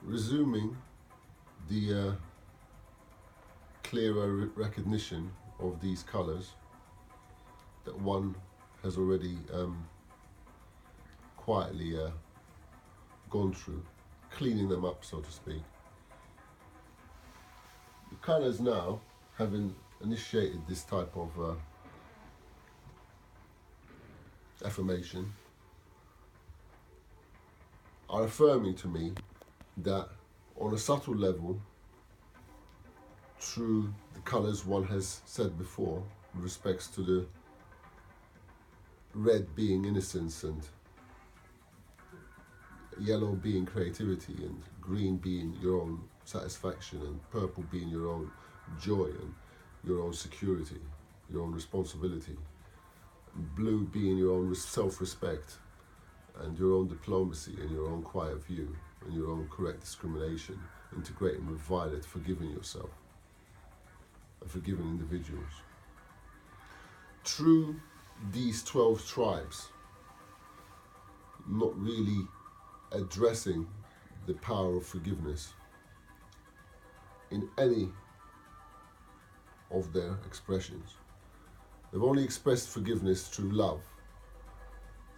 resuming the clearer recognition of these colours that one has already quietly gone through, cleaning them up, so to speak. The colours now, having initiated this type of affirmation, are affirming to me that on a subtle level, through the colours one has said before, with respects to the red being innocence and yellow being creativity and green being your own satisfaction and purple being your own joy and your own security, your own responsibility, and blue being your own self-respect and your own diplomacy and your own quiet view and your own correct discrimination, integrating with violet, forgiving yourself and forgiving individuals. Through these 12 tribes, not really addressing the power of forgiveness in any of their expressions. They've only expressed forgiveness through love,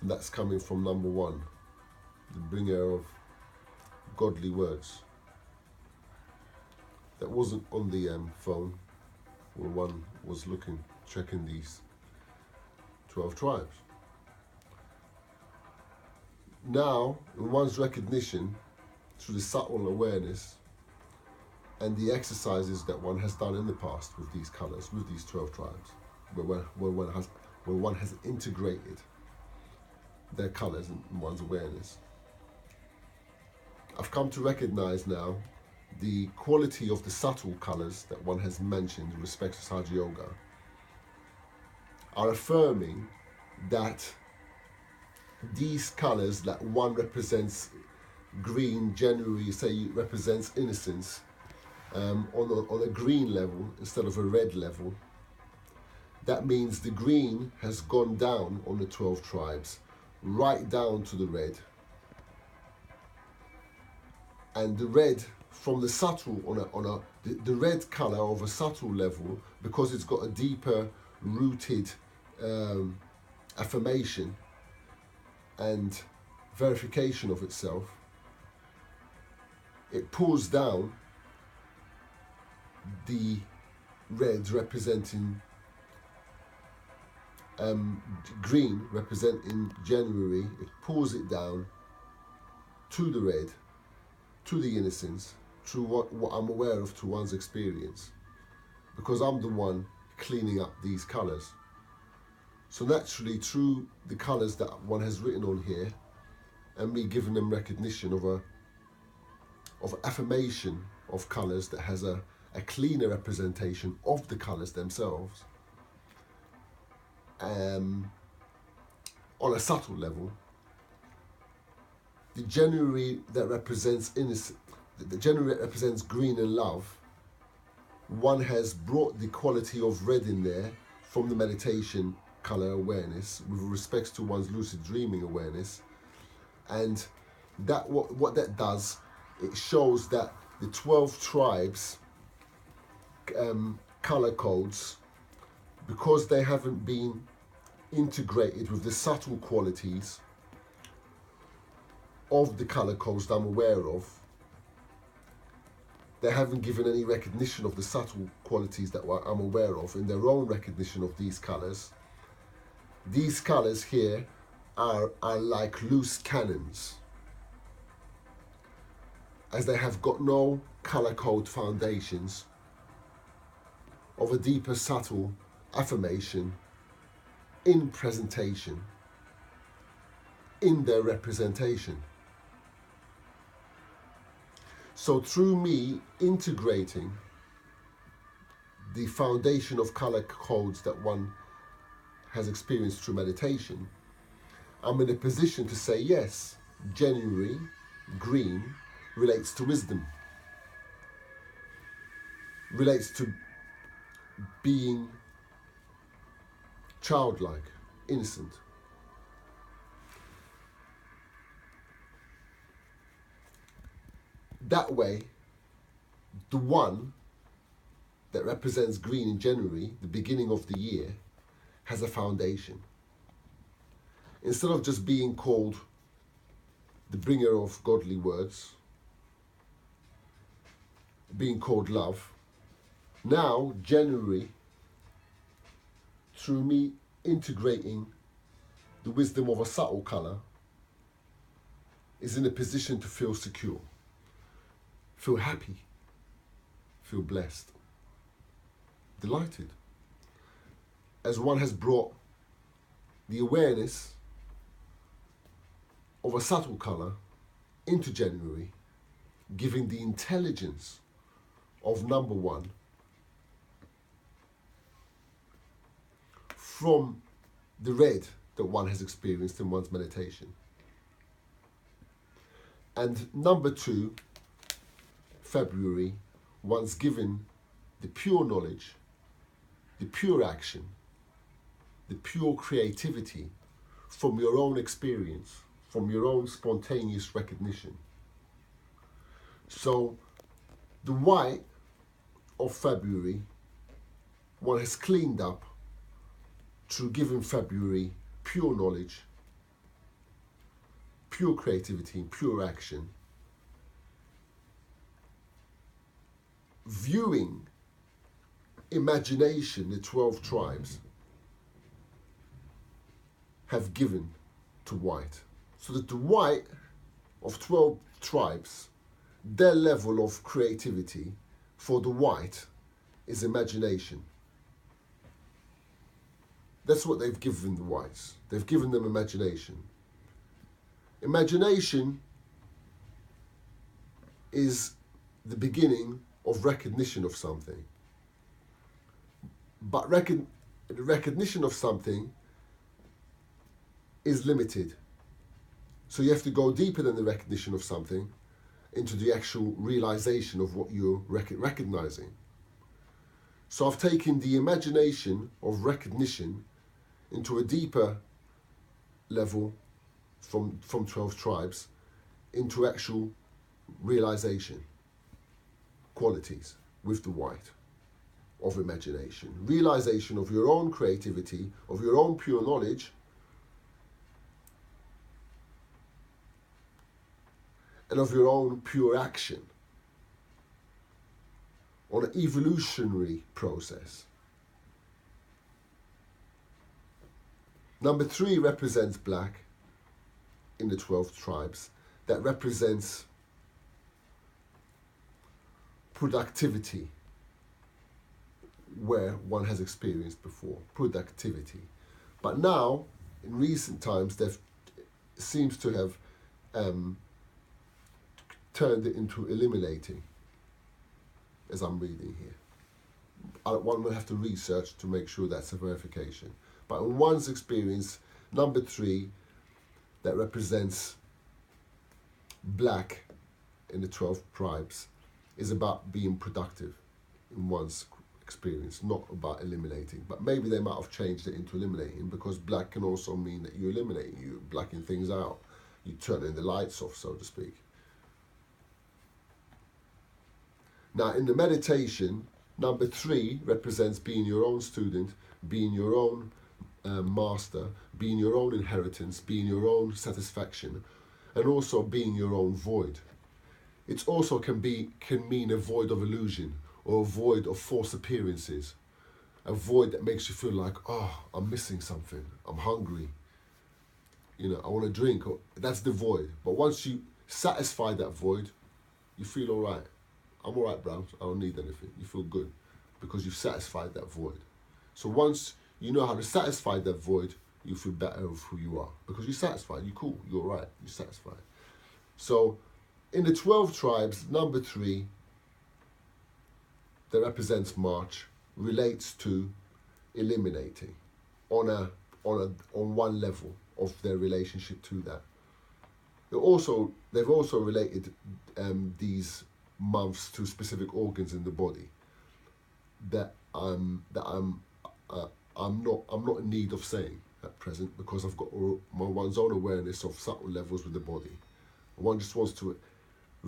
and that's coming from number one, the bringer of godly words. That wasn't on the phone when one was checking these 12 tribes. Now, in one's recognition, through the subtle awareness and the exercises that one has done in the past with these colours, with these 12 tribes, where one has integrated their colours in one's awareness, I've come to recognise now the quality of the subtle colours that one has mentioned in respect to Sahaja Yoga are affirming that these colours that one represents, green generally say represents innocence, on a green level instead of a red level. That means the green has gone down on the 12 tribes, right down to the red. And the red from the subtle, the red colour of a subtle level, because it's got a deeper rooted affirmation and verification of itself, it pulls down the red representing green representing January. It pulls it down to the red, to the innocence, through what I'm aware of through one's experience, because I'm the one cleaning up these colours. So naturally, through the colours that one has written on here, and me giving them recognition of affirmation of colours that has a cleaner representation of the colours themselves, on a subtle level, the January that represents innocence, the January that represents green and love, one has brought the quality of red in there from the meditation colour awareness with respect to one's lucid dreaming awareness, and that what that does, it shows that the 12 tribes colour codes, because they haven't been integrated with the subtle qualities of the colour codes that I'm aware of, they haven't given any recognition of the subtle qualities that I'm aware of in their own recognition of these colours. These colours here are like loose cannons, as they have got no colour code foundations of a deeper subtle affirmation in presentation, in their representation. So through me integrating the foundation of colour codes that one has experienced through meditation, I'm in a position to say, yes, January, green, relates to wisdom, relates to being childlike, innocent. That way, the one that represents green in January, the beginning of the year, has a foundation. Instead of just being called the bringer of godly words, being called love, now January, through me integrating the wisdom of a subtle colour, is in a position to feel secure, feel happy, feel blessed, delighted. As one has brought the awareness of a subtle colour into January, giving the intelligence of number one from the red that one has experienced in one's meditation. And number two, February, one's given the pure knowledge, the pure action, the pure creativity from your own experience, from your own spontaneous recognition. So the white of February, one has cleaned up through giving February pure knowledge, pure creativity, pure action, viewing imagination the 12 tribes have given to white. So that the white of 12 tribes, their level of creativity for the white is imagination. That's what they've given the whites. They've given them imagination. Imagination is the beginning of recognition of something. But the recognition of something is limited. So you have to go deeper than the recognition of something into the actual realization of what you're recognizing. So I've taken the imagination of recognition into a deeper level from 12 tribes into actual realization, qualities with the white of imagination. Realization of your own creativity, of your own pure knowledge, and of your own pure action on an evolutionary process. Number 3 represents black in the 12 tribes. That represents productivity, where one has experienced before, productivity. But now, in recent times, there seems to have turned it into eliminating, as I'm reading here. One will have to research to make sure that's a verification. But in one's experience, number 3, that represents black in the 12 tribes, is about being productive in one's experience, not about eliminating. But maybe they might have changed it into eliminating, because black can also mean that you eliminate, you blacken things out, you turn the lights off, so to speak. Now, in the meditation, number 3 represents being your own student, being your own master, being your own inheritance, being your own satisfaction, and also being your own void. It also can mean a void of illusion, or a void of false appearances, a void that makes you feel like, oh, I'm missing something, I'm hungry, I want to drink. That's the void. But once you satisfy that void, you feel all right. I'm all right, bro. I don't need anything. You feel good because you've satisfied that void. So once you know how to satisfy that void, you feel better of who you are, because you're satisfied. You're cool. You're all right. You're satisfied. So in the 12 tribes, number 3, that represents March, relates to eliminating on one level of their relationship to that. They've also related these months to specific organs in the body that I'm not in need of saying at present, because I've got one's own awareness of subtle levels with the body. One just wants to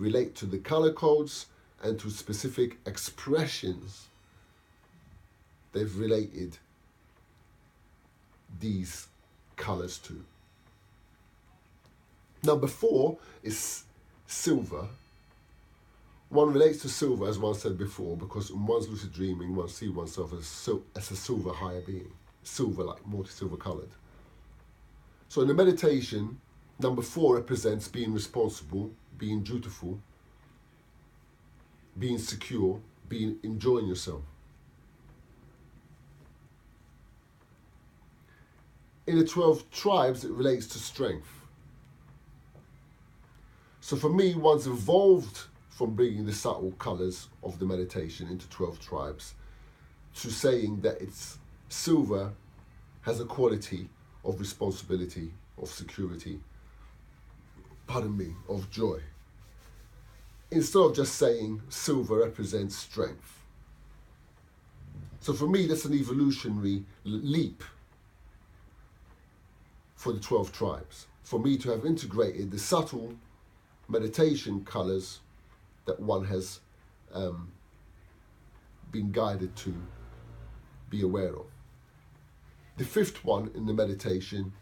relate to the color codes and to specific expressions they've related these colors to. Number 4 is silver. One relates to silver, as one said before, because in one's lucid dreaming, one sees oneself as a silver higher being, silver, like multi-silver colored. So in the meditation, number 4 represents being responsible, being dutiful, being secure, being enjoying yourself. In the 12 tribes, it relates to strength. So for me, one's evolved from bringing the subtle colours of the meditation into 12 tribes to saying that it's silver has a quality of responsibility, of security, of joy. Instead of just saying silver represents strength. So for me, that's an evolutionary leap for the 12 tribes. For me to have integrated the subtle meditation colours that one has been guided to be aware of. The 5th one in the meditation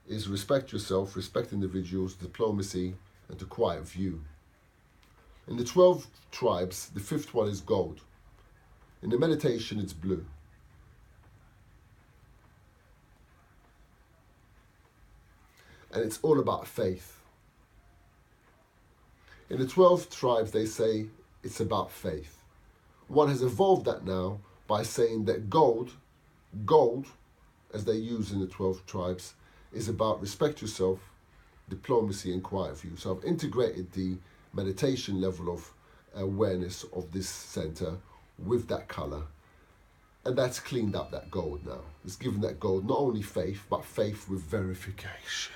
is respect yourself, respect individuals, diplomacy, and the quiet view. In the 12 tribes, the 5th one is gold. In the meditation, it's blue. And it's all about faith. In the 12 tribes, they say it's about faith. One has evolved that now by saying that gold, as they use in the 12 tribes, is about respect yourself, diplomacy, and quiet view. So I've integrated the meditation level of awareness of this center with that color. And that's cleaned up that gold now. It's given that gold not only faith, but faith with verification.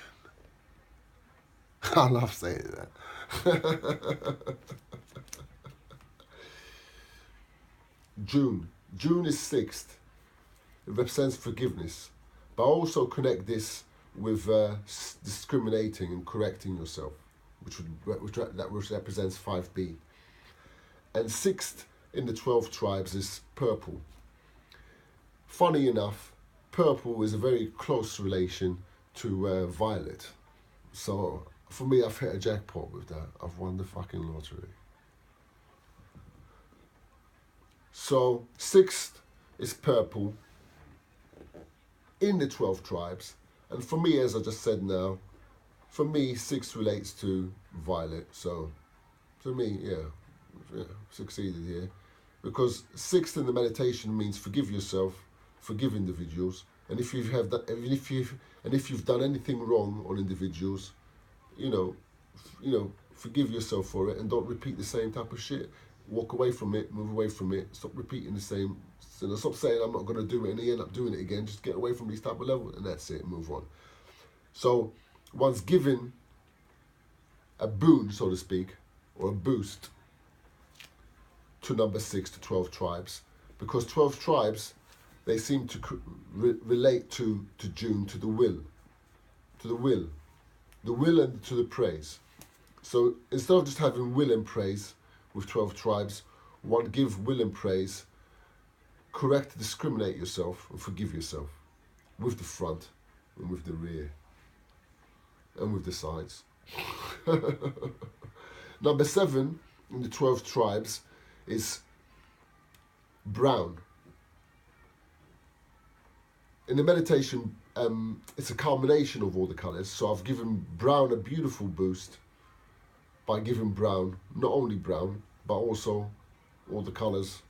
I love saying that. June is 6th. It represents forgiveness, but I also connect this with discriminating and correcting yourself, which represents 5B. And 6th in the 12 tribes is purple. Funny enough, purple is a very close relation to violet. So for me, I've hit a jackpot with that. I've won the fucking lottery. So 6th is purple in the 12 tribes. And for me, as I just said now, for me, 6 relates to violet. So for me, yeah, succeeded here. Because 6th in the meditation means forgive yourself, forgive individuals. And if you've done anything wrong on individuals, you know, forgive yourself for it and don't repeat the same type of shit. Walk away from it, move away from it, stop repeating the same, stop saying I'm not going to do it and you end up doing it again. Just get away from these type of levels and that's it, move on. So one's given a boon, so to speak, or a boost to number 6, to 12 tribes, because 12 tribes, they seem to relate to June, to the will and to the praise. So instead of just having will and praise with 12 tribes, one give will and praise, correct, discriminate yourself, and forgive yourself with the front and with the rear and with the sides. Number 7 in the 12 tribes is brown. In the meditation, it's a culmination of all the colours. So I've given brown a beautiful boost by giving brown, not only brown, but also all the colours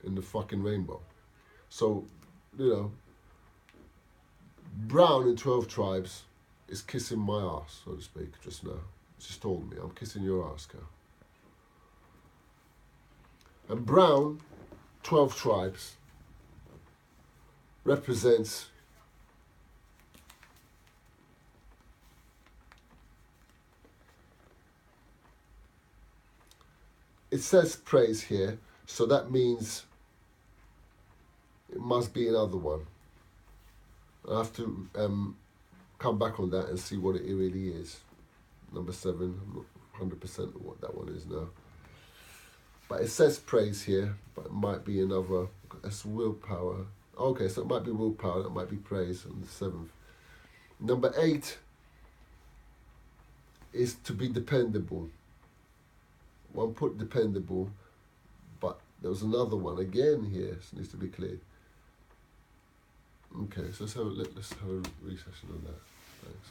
in the fucking rainbow. So, you know, brown in 12 tribes is kissing my ass, so to speak, just now. It just told me, I'm kissing your ass, girl. And brown, 12 tribes, represents it says praise here, so that means it must be another one. I have to come back on that and see what it really is. Number 7, I'm not 100% what that one is now. But it says praise here, but it might be another. It's willpower. Okay, so it might be willpower. That might be praise on the 7th. Number 8 is to be dependable. One put dependable, but there was another one again here. So it needs to be cleared. Okay, so let's have a recession on that. Thanks.